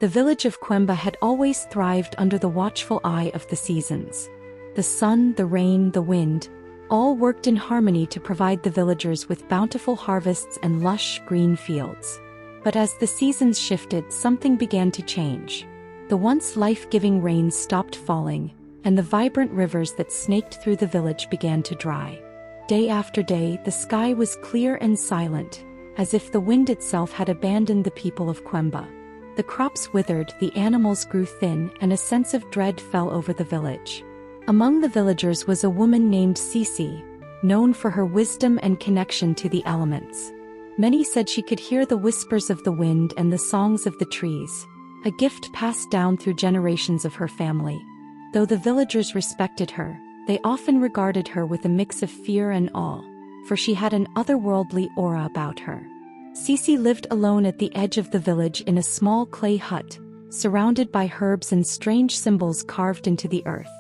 The village of Quemba had always thrived under the watchful eye of the seasons. The sun, the rain, the wind, all worked in harmony to provide the villagers with bountiful harvests and lush, green fields. But as the seasons shifted, something began to change. The once life-giving rains stopped falling, and the vibrant rivers that snaked through the village began to dry. Day after day, the sky was clear and silent, as if the wind itself had abandoned the people of Quemba. The crops withered, the animals grew thin, and a sense of dread fell over the village. Among the villagers was a woman named Cici, known for her wisdom and connection to the elements. Many said she could hear the whispers of the wind and the songs of the trees, a gift passed down through generations of her family. Though the villagers respected her, they often regarded her with a mix of fear and awe, for she had an otherworldly aura about her. Cici lived alone at the edge of the village in a small clay hut, surrounded by herbs and strange symbols carved into the earth.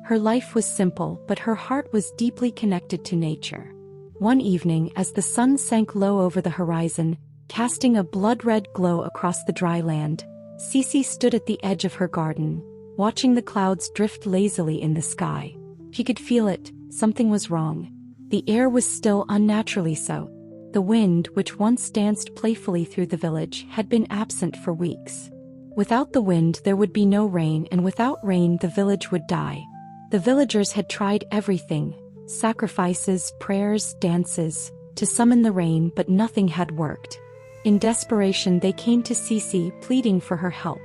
Her life was simple, but her heart was deeply connected to nature. One evening, as the sun sank low over the horizon, casting a blood-red glow across the dry land, Cici stood at the edge of her garden, watching the clouds drift lazily in the sky. She could feel it, something was wrong. The air was still unnaturally so. The wind, which once danced playfully through the village, had been absent for weeks. Without the wind there would be no rain, and without rain the village would die. The villagers had tried everything, sacrifices, prayers, dances, to summon the rain, but nothing had worked. In desperation they came to Cici, pleading for her help.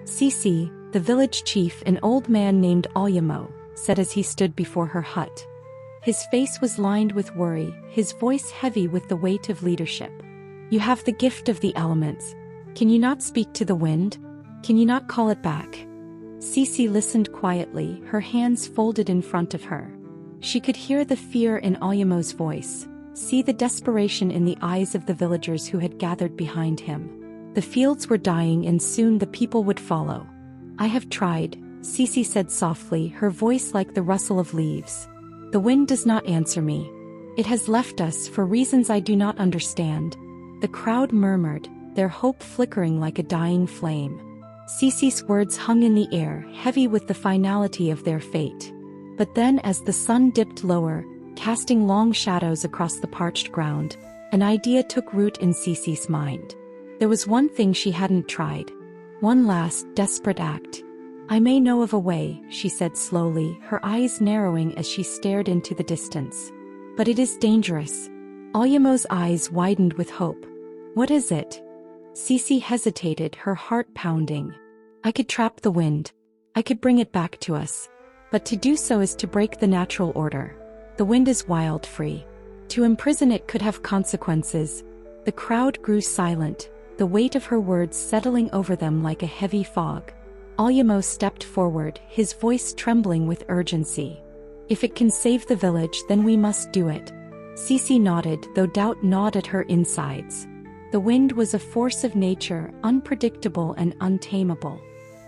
Cici, the village chief, an old man named Alyamo, said as he stood before her hut. His face was lined with worry, his voice heavy with the weight of leadership. "You have the gift of the elements. Can you not speak to the wind? Can you not call it back?" Cici listened quietly, her hands folded in front of her. She could hear the fear in Alyamo's voice, see the desperation in the eyes of the villagers who had gathered behind him. The fields were dying and soon the people would follow. "I have tried," Cici said softly, her voice like the rustle of leaves. "The wind does not answer me. It has left us for reasons I do not understand." The crowd murmured, their hope flickering like a dying flame. Cici's words hung in the air, heavy with the finality of their fate. But then as the sun dipped lower, casting long shadows across the parched ground, an idea took root in Cici's mind. There was one thing she hadn't tried. One last, desperate act. "I may know of a way," she said slowly, her eyes narrowing as she stared into the distance. "But it is dangerous." Alyamo's eyes widened with hope. "What is it?" Cici hesitated, her heart pounding. "I could trap the wind. I could bring it back to us. But to do so is to break the natural order. The wind is wild, free. To imprison it could have consequences." The crowd grew silent, the weight of her words settling over them like a heavy fog. Alyamo stepped forward, his voice trembling with urgency. "If it can save the village, then we must do it." Cici nodded, though doubt gnawed at her insides. The wind was a force of nature, unpredictable and untamable.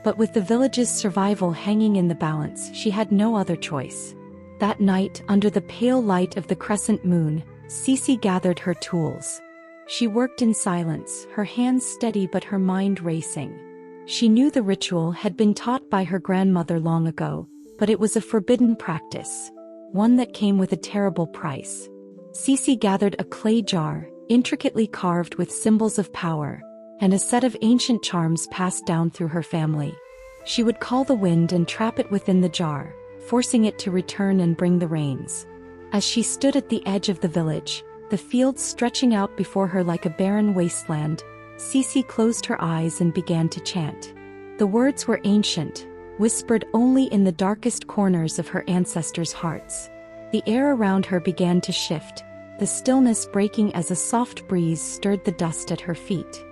But with the village's survival hanging in the balance, she had no other choice. That night, under the pale light of the crescent moon, Cici gathered her tools. She worked in silence, her hands steady but her mind racing. She knew the ritual had been taught by her grandmother long ago, but it was a forbidden practice, one that came with a terrible price. Cici gathered a clay jar, intricately carved with symbols of power, and a set of ancient charms passed down through her family. She would call the wind and trap it within the jar, forcing it to return and bring the rains. As she stood at the edge of the village, the fields stretching out before her like a barren wasteland, Cici closed her eyes and began to chant. The words were ancient, whispered only in the darkest corners of her ancestors' hearts. The air around her began to shift, the stillness breaking as a soft breeze stirred the dust at her feet.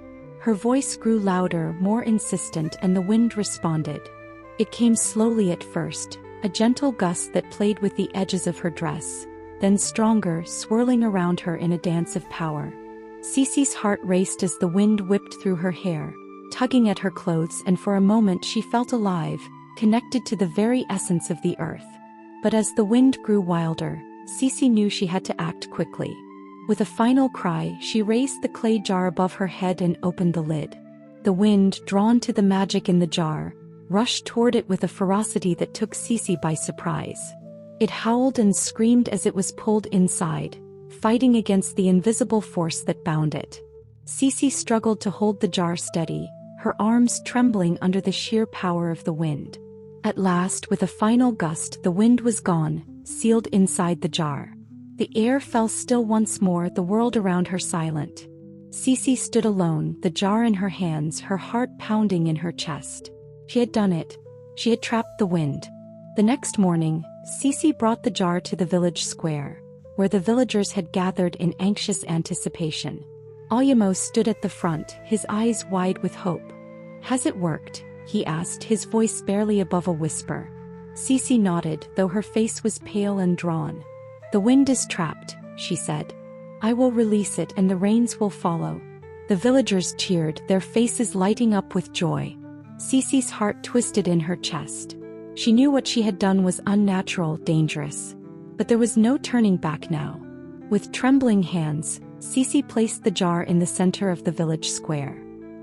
Her voice grew louder, more insistent, and the wind responded. It came slowly at first, a gentle gust that played with the edges of her dress, then stronger, swirling around her in a dance of power. Cici's heart raced as the wind whipped through her hair, tugging at her clothes, and for a moment she felt alive, connected to the very essence of the earth. But as the wind grew wilder, Cici knew she had to act quickly. With a final cry, she raised the clay jar above her head and opened the lid. The The wind, drawn to the magic in the jar, rushed toward it with a ferocity that took Cece by surprise. It howled and screamed as it was pulled inside, fighting against the invisible force that bound it. Cece struggled to hold the jar steady, her arms trembling under the sheer power of the wind. At last, with a final gust, the wind was gone, sealed inside the jar. The air fell still once more, the world around her silent. Cece stood alone, the jar in her hands, her heart pounding in her chest. She had done it. She had trapped the wind. The next morning, Cece brought the jar to the village square, where the villagers had gathered in anxious anticipation. Ayamo stood at the front, his eyes wide with hope. "Has it worked?" he asked, his voice barely above a whisper. Cece nodded, though her face was pale and drawn. "The wind is trapped," she said. "I will release it and the rains will follow." The villagers cheered, their faces lighting up with joy. Cece's heart twisted in her chest. She knew what she had done was unnatural, dangerous. But there was no turning back now. With trembling hands, Cece placed the jar in the center of the village square.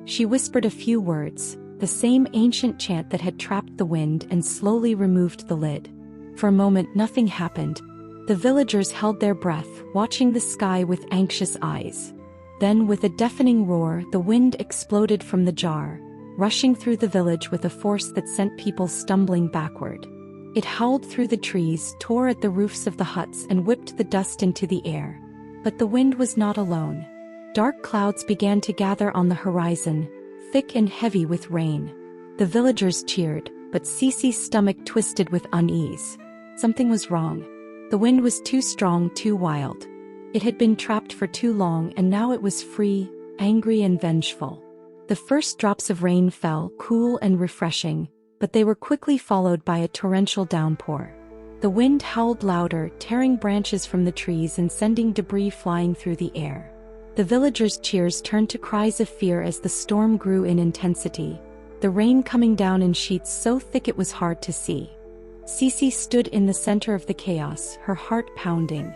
She whispered a few words, the same ancient chant that had trapped the wind, and slowly removed the lid. For a moment nothing happened. The villagers held their breath, watching the sky with anxious eyes. Then, with a deafening roar, the wind exploded from the jar, rushing through the village with a force that sent people stumbling backward. It howled through the trees, tore at the roofs of the huts, and whipped the dust into the air. But the wind was not alone. Dark clouds began to gather on the horizon, thick and heavy with rain. The villagers cheered, but Cece's stomach twisted with unease. Something was wrong. The wind was too strong, too wild. It had been trapped for too long, and now it was free, angry and vengeful. The first drops of rain fell, cool and refreshing, but they were quickly followed by a torrential downpour. The wind howled louder, tearing branches from the trees and sending debris flying through the air. The villagers' cheers turned to cries of fear as the storm grew in intensity, the rain coming down in sheets so thick it was hard to see. Cece stood in the center of the chaos, her heart pounding.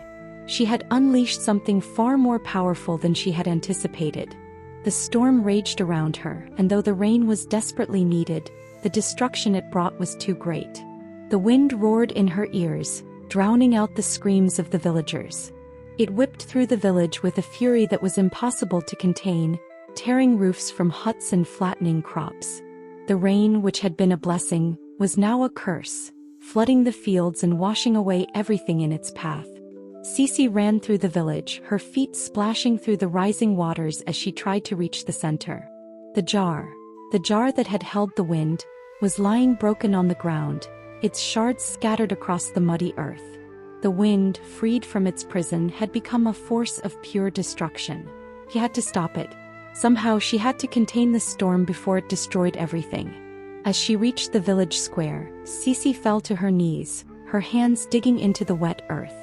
She had unleashed something far more powerful than she had anticipated. The storm raged around her, and though the rain was desperately needed, the destruction it brought was too great. The wind roared in her ears, drowning out the screams of the villagers. It whipped through the village with a fury that was impossible to contain, tearing roofs from huts and flattening crops. The rain, which had been a blessing, was now a curse, flooding the fields and washing away everything in its path. Cece ran through the village, her feet splashing through the rising waters as she tried to reach the center. The jar that had held the wind, was lying broken on the ground, its shards scattered across the muddy earth. The wind, freed from its prison, had become a force of pure destruction. She had to stop it. Somehow she had to contain the storm before it destroyed everything. As she reached the village square, Cece fell to her knees, her hands digging into the wet earth.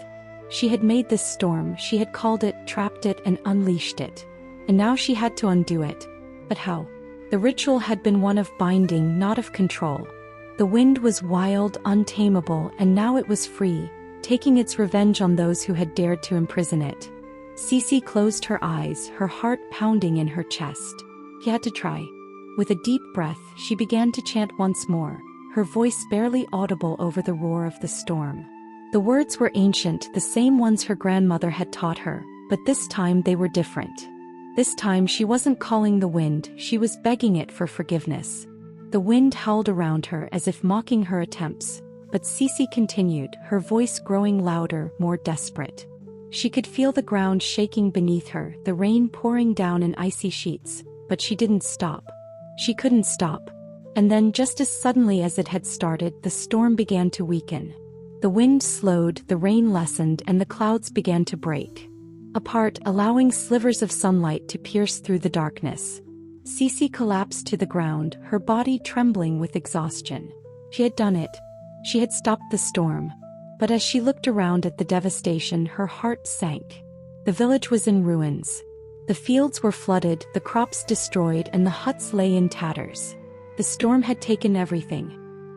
She had made this storm, she had called it, trapped it, and unleashed it. And now she had to undo it. But how? The ritual had been one of binding, not of control. The wind was wild, untamable, and now it was free, taking its revenge on those who had dared to imprison it. Cece closed her eyes, her heart pounding in her chest. She had to try. With a deep breath, she began to chant once more, her voice barely audible over the roar of the storm. The words were ancient, the same ones her grandmother had taught her, but this time they were different. This time she wasn't calling the wind, she was begging it for forgiveness. The wind howled around her as if mocking her attempts, but Cece continued, her voice growing louder, more desperate. She could feel the ground shaking beneath her, the rain pouring down in icy sheets, but she didn't stop. She couldn't stop. And then, just as suddenly as it had started, the storm began to weaken. The wind slowed, the rain lessened, and the clouds began to break apart, allowing slivers of sunlight to pierce through the darkness. Cece collapsed to the ground, her body trembling with exhaustion. She had done it. She had stopped the storm. But as she looked around at the devastation, her heart sank. The village was in ruins. The fields were flooded, the crops destroyed, and the huts lay in tatters. The storm had taken everything.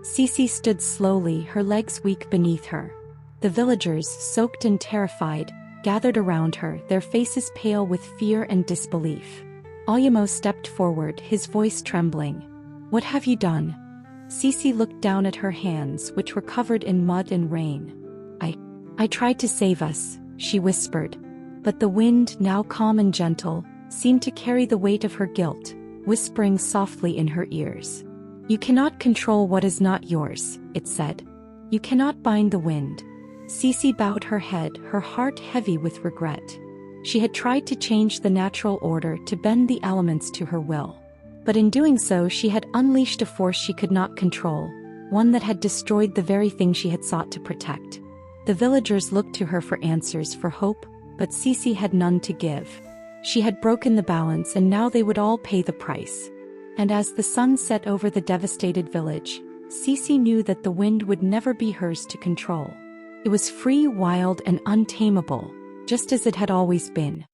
Cece stood slowly, her legs weak beneath her. The villagers, soaked and terrified, gathered around her, their faces pale with fear and disbelief. Ayamo stepped forward, his voice trembling. "What have you done?" Cece looked down at her hands, which were covered in mud and rain. I tried to save us," she whispered. But the wind, now calm and gentle, seemed to carry the weight of her guilt, whispering softly in her ears. "You cannot control what is not yours," it said. "You cannot bind the wind." Cece bowed her head, her heart heavy with regret. She had tried to change the natural order to bend the elements to her will. But in doing so she had unleashed a force she could not control, one that had destroyed the very thing she had sought to protect. The villagers looked to her for answers, for hope, but Cece had none to give. She had broken the balance, and now they would all pay the price. And as the sun set over the devastated village, Cece knew that the wind would never be hers to control. It was free, wild, and untamable, just as it had always been.